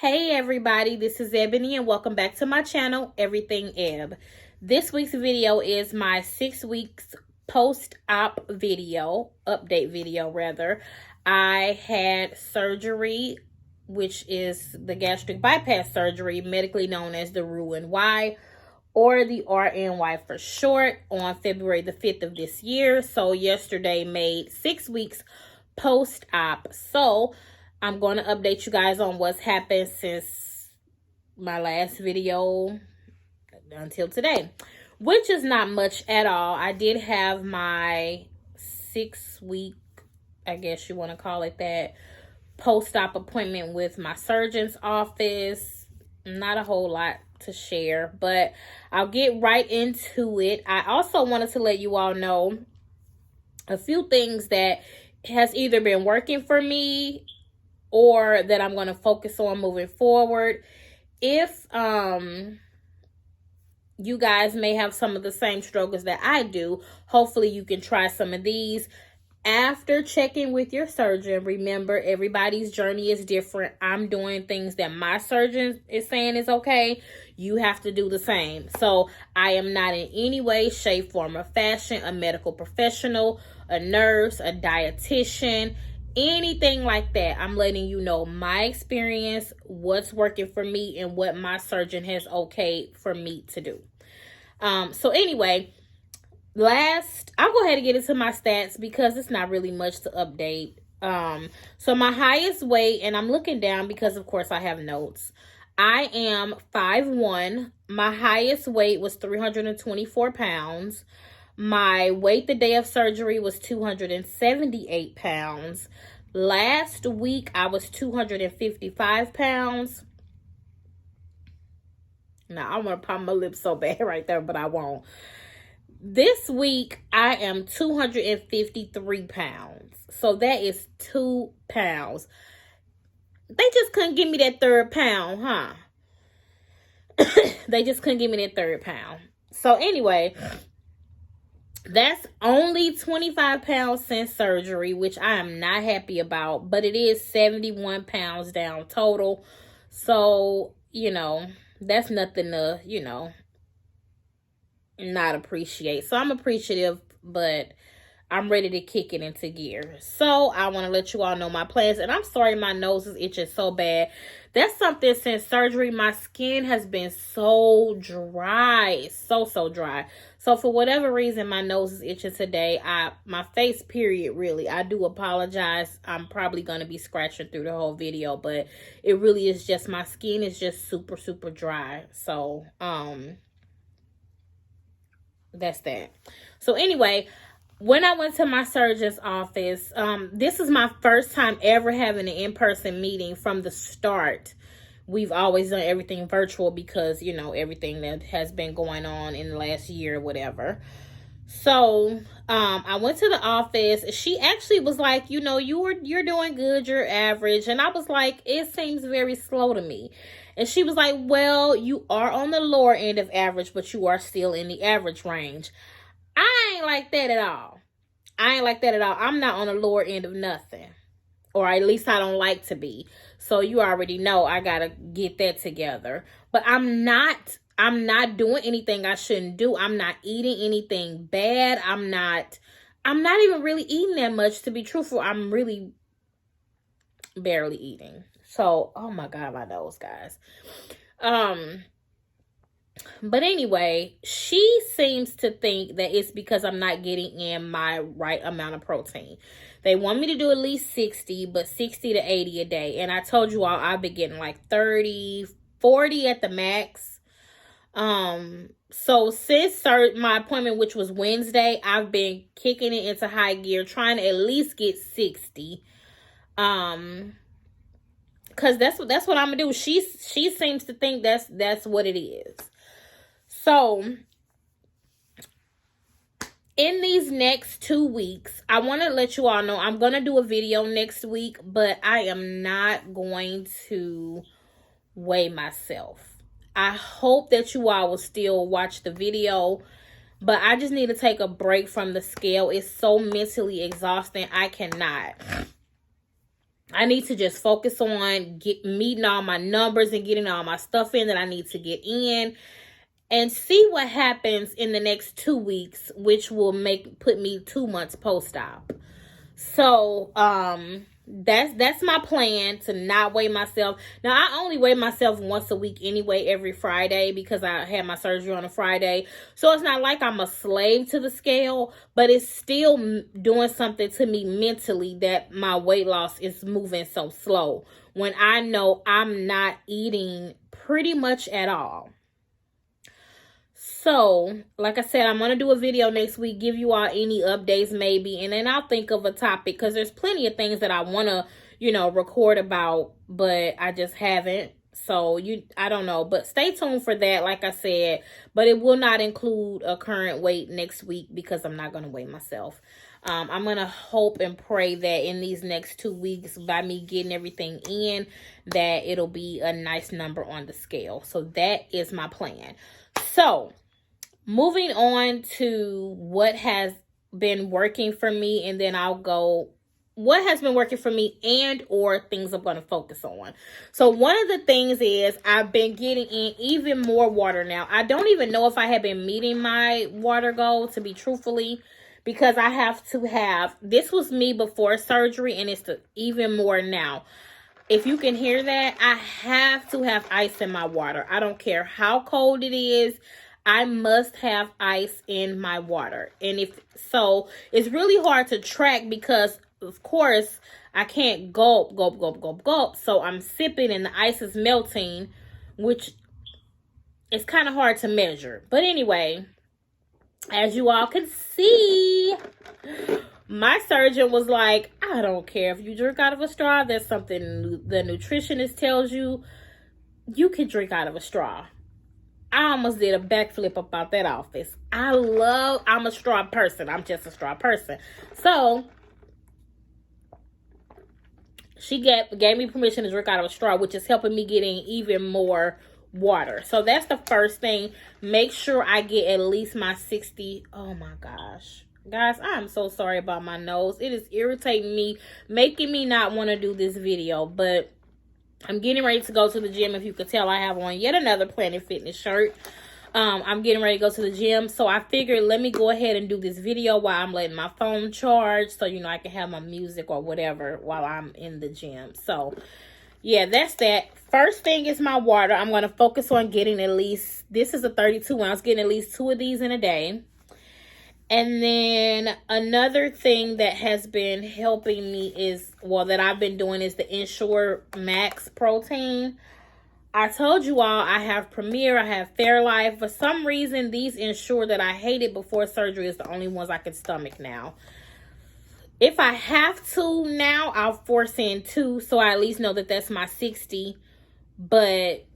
Hey everybody, this is Ebony and welcome back to my channel, Everything Eb. This week's video is my 6 weeks post-op video, update video rather. I had surgery, which is the gastric bypass surgery, medically known as the Roux-en-Y or the RNY for short, on February the 5th of this year. So yesterday made 6 weeks post-op. So I'm going to update you guys on what's happened since my last video until today, which is not much at all. I did have my 6 week, I guess you want to call it that, post-op appointment with my surgeon's office. Not a whole lot to share, but I'll get right into it. I also wanted to let you all know a few things that has either been working for me or that I'm going to focus on moving forward. If you guys may have some of the same struggles that I do, hopefully you can try some of these. After checking with your surgeon, remember everybody's journey is different. I'm doing things that my surgeon is saying is okay. You have to do the same. So I am not in any way, shape, form, or fashion a medical professional, a nurse, a dietitian, anything like that. I'm letting you know my experience, what's working for me, and what my surgeon has okayed for me to do. So anyway, I'll go ahead and get into my stats because it's not really much to update. So my highest weight, and I'm looking down because of course I have notes. I am 5'1". My highest weight was 324 pounds. My weight the day of surgery was 278 pounds. Last week, I was 255 pounds. Now, I want to pop my lips so bad right there, but I won't. This week, I am 253 pounds. So that is 2 pounds. They just couldn't give me that third pound, huh? They just couldn't give me that third pound. So anyway, that's only 25 pounds since surgery, which I am not happy about, but it is 71 pounds down total. So, that's nothing to, not appreciate. So I'm appreciative, but I'm ready to kick it into gear. So I want to let you all know my plans. And I'm sorry my nose is itching so bad. That's something since surgery. My skin has been so dry. So dry. So for whatever reason, my nose is itching today. My face, period, really. I do apologize. I'm probably going to be scratching through the whole video. But it really is just, my skin is just super dry. So, that's that. So anyway, when I went to my surgeon's office, this is my first time ever having an in-person meeting from the start. We've always done everything virtual because, everything that has been going on in the last year or whatever. So, I went to the office. She actually was like, you're doing good, you're average. And I was like, it seems very slow to me. And she was like, well, you are on the lower end of average, but you are still in the average range. I ain't like that at all. I'm not on the lower end of nothing. Or at least I don't like to be. So you already know I gotta get that together. But I'm not doing anything I shouldn't do. I'm not eating anything bad. I'm not even really eating that much, to be truthful. I'm really barely eating. So, oh my God, my nose, guys. But anyway, she seems to think that it's because I'm not getting in my right amount of protein. They want me to do at least 60, but 60 to 80 a day. And I told you all I've been getting like 30, 40 at the max. So since my appointment, which was Wednesday, I've been kicking it into high gear, trying to at least get 60. Because that's what I'm gonna do. She seems to think that's what it is. So in these next 2 weeks, I want to let you all know I'm going to do a video next week, but I am not going to weigh myself. I hope that you all will still watch the video, but I just need to take a break from the scale. It's so mentally exhausting. I cannot. I need to just focus on meeting all my numbers and getting all my stuff in that I need to get in, and see what happens in the next 2 weeks, which will put me 2 months post-op. So, that's my plan, to not weigh myself. Now, I only weigh myself once a week anyway, every Friday, because I had my surgery on a Friday. So it's not like I'm a slave to the scale, but it's still doing something to me mentally that my weight loss is moving so slow when I know I'm not eating pretty much at all. So, like I said, I'm going to do a video next week, give you all any updates maybe, and then I'll think of a topic, because there's plenty of things that I want to, record about, but I just haven't. So, I don't know, but stay tuned for that, like I said, but it will not include a current weight next week, because I'm not going to weigh myself. I'm going to hope and pray that in these next 2 weeks, by me getting everything in, that it'll be a nice number on the scale. So, that is my plan. So, moving on to what has been working for me, and then I'll go what has been working for me and or things I'm going to focus on. So one of the things is I've been getting in even more water now. I don't even know if I have been meeting my water goal, to be truthfully, because I have to have, this was me before surgery, and it's even more now. If you can hear that, I have to have ice in my water. I don't care how cold it is. I must have ice in my water. And if so, it's really hard to track, because of course I can't gulp. So I'm sipping and the ice is melting, which is kind of hard to measure. But anyway, as you all can see, my surgeon was like, I don't care if you drink out of a straw. There's something the nutritionist tells you, you can drink out of a straw. I almost did a backflip about that office. I'm a straw person. I'm just a straw person. So, she gave me permission to drink out of a straw, which is helping me get in even more water. So, that's the first thing. Make sure I get at least my 60. Oh, my gosh. Guys, I'm so sorry about my nose. It is irritating me, making me not want to do this video, but I'm getting ready to go to the gym. If you could tell, I have on yet another Planet Fitness shirt. I'm getting ready to go to the gym. So I figured, let me go ahead and do this video while I'm letting my phone charge. So, I can have my music or whatever while I'm in the gym. So, yeah, that's that. First thing is my water. I'm going to focus on getting at least, this is a 32 ounce, getting at least 2 of these in a day. And then another thing that has been helping me is, that I've been doing, is the Ensure Max protein. I told you all I have Premier, I have Fairlife. For some reason, these Ensure that I hated before surgery is the only ones I can stomach now. If I have to now, I'll force in 2, so I at least know that that's my 60. But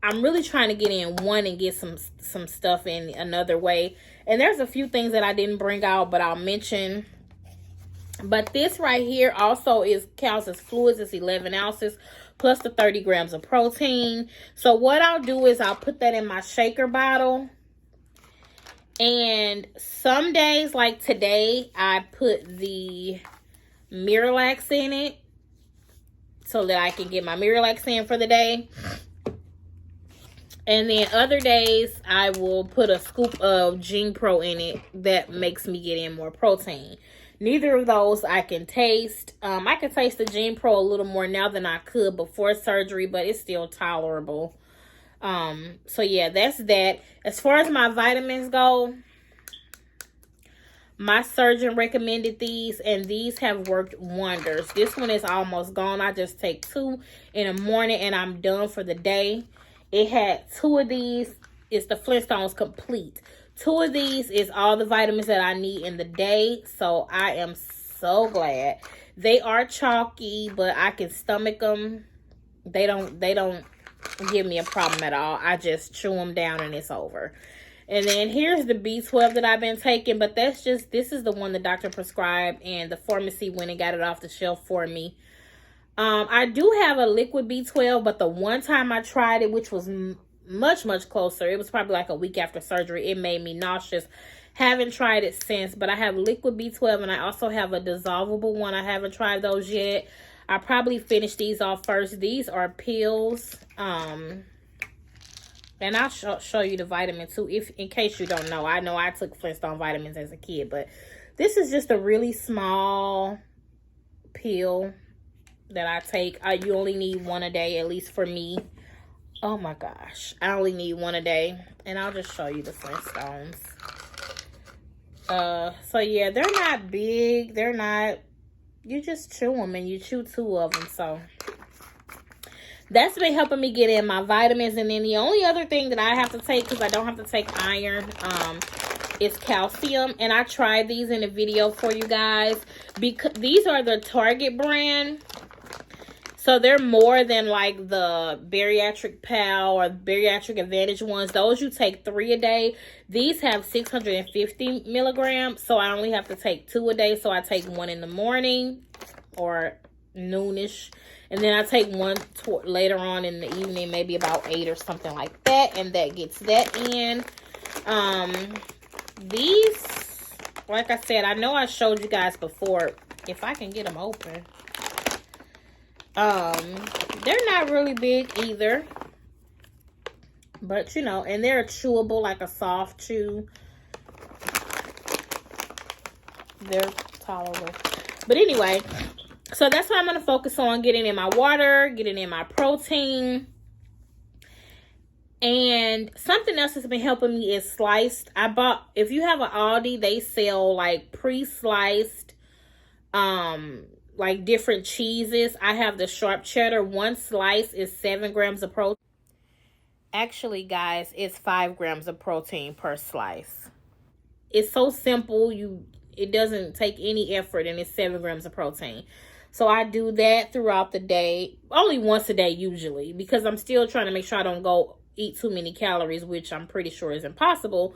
I'm really trying to get in 1 and get some stuff in another way. And there's a few things that I didn't bring out, but I'll mention. But this right here also counts as fluids. It's 11 ounces plus the 30 grams of protein. So what I'll do is I'll put that in my shaker bottle. And some days, like today, I put the Miralax in it so that I can get my Miralax in for the day. And then other days, I will put a scoop of Gene Pro in it. That makes me get in more protein. Neither of those I can taste. I can taste the Gene Pro a little more now than I could before surgery, but it's still tolerable. So yeah, that's that. As far as my vitamins go, my surgeon recommended these, and these have worked wonders. This one is almost gone. I just take 2 in the morning, and I'm done for the day. It had 2 of these. It's the Flintstones Complete. 2 of these is all the vitamins that I need in the day. So I am so glad. They are chalky, but I can stomach them. They don't give me a problem at all. I just chew them down and it's over. And then here's the B12 that I've been taking. But this is the one the doctor prescribed, and the pharmacy went and got it off the shelf for me. I do have a liquid B12, but the one time I tried it, which was much closer, it was probably like a week after surgery, it made me nauseous. Haven't tried it since, but I have liquid B12 and I also have a dissolvable one. I haven't tried those yet. I'll probably finish these off first. These are pills. And I'll show you the vitamin too, if in case you don't know. I know I took Flintstone vitamins as a kid, but this is just a really small pill that I take. You only need one a day, at least for me. Oh my gosh, I only need one a day. And I'll just show you the Flintstones. So yeah, they're not big. They're not, you just chew them and you chew 2 of them. So that's been helping me get in my vitamins. And then the only other thing that I have to take, because I don't have to take iron, is calcium. And I tried these in a video for you guys, because these are the Target brand. So they're more than like the Bariatric Pal or Bariatric Advantage ones. Those you take 3 a day. These have 650 milligrams. So I only have to take 2 a day. So I take 1 in the morning or noonish. And then I take 1 later on in the evening, maybe about 8 or something like that. And that gets that in. These, like I said, I know I showed you guys before. If I can get them open. They're not really big either, but you know, and they're chewable, like a soft chew. They're tolerable. But anyway, so that's what I'm going to focus on: getting in my water, getting in my protein. And something else that's been helping me is sliced. I bought, if you have an Aldi, they sell like pre-sliced like different cheeses. I have the sharp cheddar. 1 slice is 7 grams of protein. Actually, guys, it's 5 grams of protein per slice. It's so simple. It doesn't take any effort, and it's 7 grams of protein. So I do that throughout the day, only once a day usually, because I'm still trying to make sure I don't go eat too many calories, which I'm pretty sure is impossible.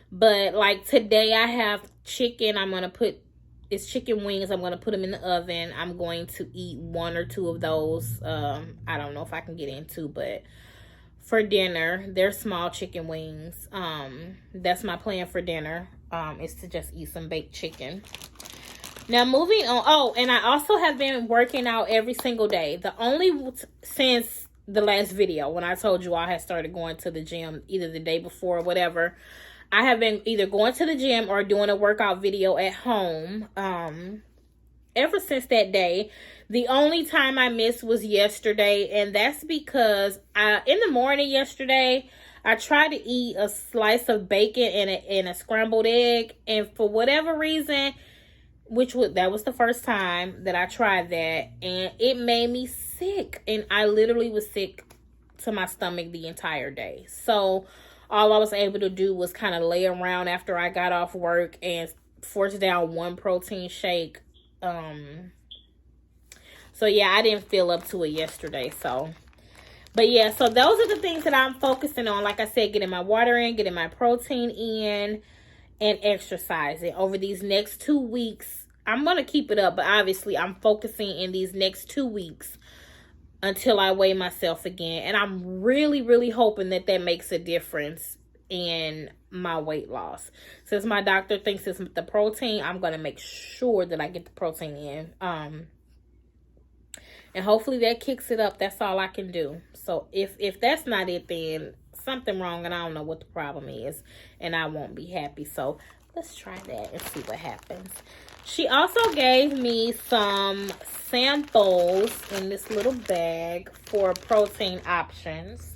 But like today, I have chicken. I'm gonna put, it's chicken wings. I'm going to put them in the oven. I'm going to eat 1 or 2 of those. I don't know if I can get into, but for dinner, they're small chicken wings. That's my plan for dinner, is to just eat some baked chicken. Now, moving on. Oh, and I also have been working out every single day. Since the last video, when I told you I had started going to the gym either the day before or whatever, I have been either going to the gym or doing a workout video at home ever since that day. The only time I missed was yesterday, and that's because in the morning yesterday, I tried to eat a slice of bacon and a scrambled egg, and for whatever reason, that was the first time that I tried that, and it made me sick, and I literally was sick to my stomach the entire day. So all I was able to do was kind of lay around after I got off work and force down 1 protein shake. So yeah, I didn't feel up to it yesterday. But yeah, so those are the things that I'm focusing on. Like I said, getting my water in, getting my protein in, and exercising over these next 2 weeks. I'm going to keep it up, but obviously I'm focusing in these next 2 weeks until I weigh myself again. And I'm really, really hoping that makes a difference in my weight loss. Since my doctor thinks it's the protein, I'm going to make sure that I get the protein in. And hopefully that kicks it up. That's all I can do. So if that's not it, then something wrong and I don't know what the problem is. And I won't be happy. So let's try that and see what happens. She also gave me some samples in this little bag for protein options.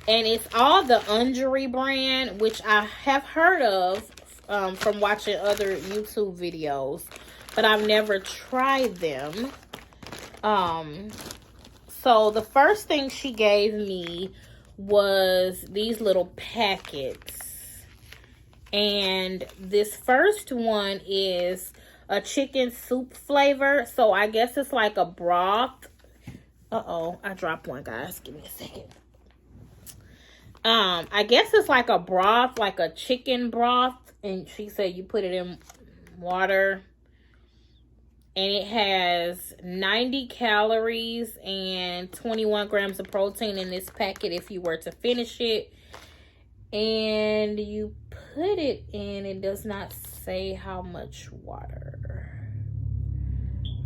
And it's all the Unjury brand, which I have heard of from watching other YouTube videos. But I've never tried them. So the first thing she gave me was these little packets. And this first one is a chicken soup flavor. So I guess it's like a broth. Uh-oh, I dropped one, guys. Give me a second. I guess it's like a broth, like a chicken broth. And she said you put it in water. And it has 90 calories and 21 grams of protein in this packet if you were to finish it. And you put it in, it does not say how much water.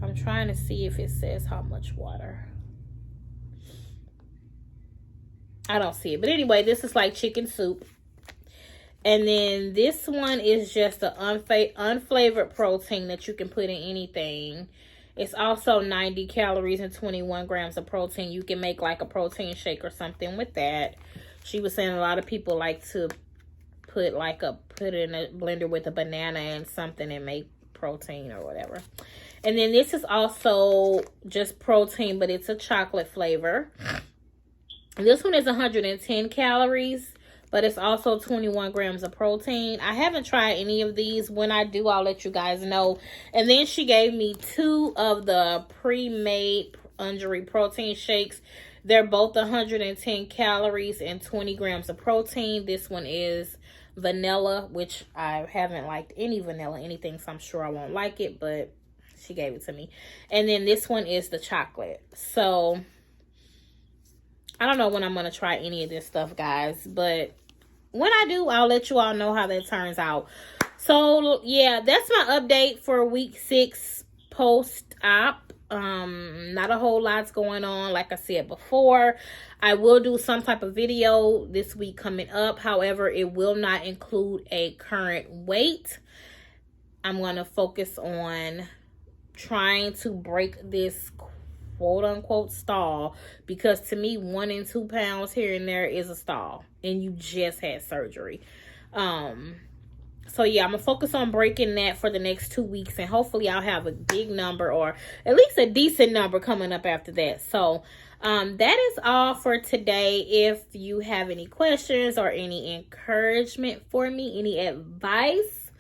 I'm trying to see if it says how much water. I don't see it. But anyway, this is like chicken soup. And then this one is just an unflavored protein that you can put in anything. It's also 90 calories and 21 grams of protein. You can make like a protein shake or something with that. She was saying a lot of people like to put it in a blender with a banana and something and make protein or whatever. And then this is also just protein, but it's a chocolate flavor. This one is 110 calories, but it's also 21 grams of protein. I haven't tried any of these. When I do, I'll let you guys know. And then she gave me 2 of the pre-made Ungery protein shakes. They're both 110 calories and 20 grams of protein. This one is vanilla, which I haven't liked any vanilla anything, so I'm sure I won't like it, but she gave it to me. And then this one is the chocolate. So I don't know when I'm going to try any of this stuff, guys, but when I do, I'll let you all know how that turns out. So yeah, that's my update for week 6 post-op. Not a whole lot's going on. Like I said before, I will do some type of video this week coming up. However, it will not include a current weight. I'm going to focus on trying to break this quote-unquote stall, because to me 1 and 2 pounds here and there is a stall and you just had surgery. So yeah, I'm gonna focus on breaking that for the next 2 weeks, and hopefully I'll have a big number or at least a decent number coming up after that. So that is all for today. If you have any questions or any encouragement for me, any advice,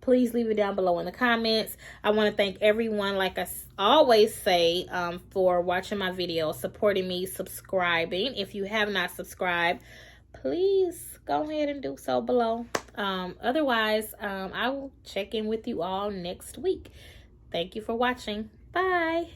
please leave it down below in the comments. I want to thank everyone, like I always say, for watching my videos, supporting me, subscribing. If you have not subscribed, please go ahead and do so below. Otherwise, I will check in with you all next week. Thank you for watching. Bye.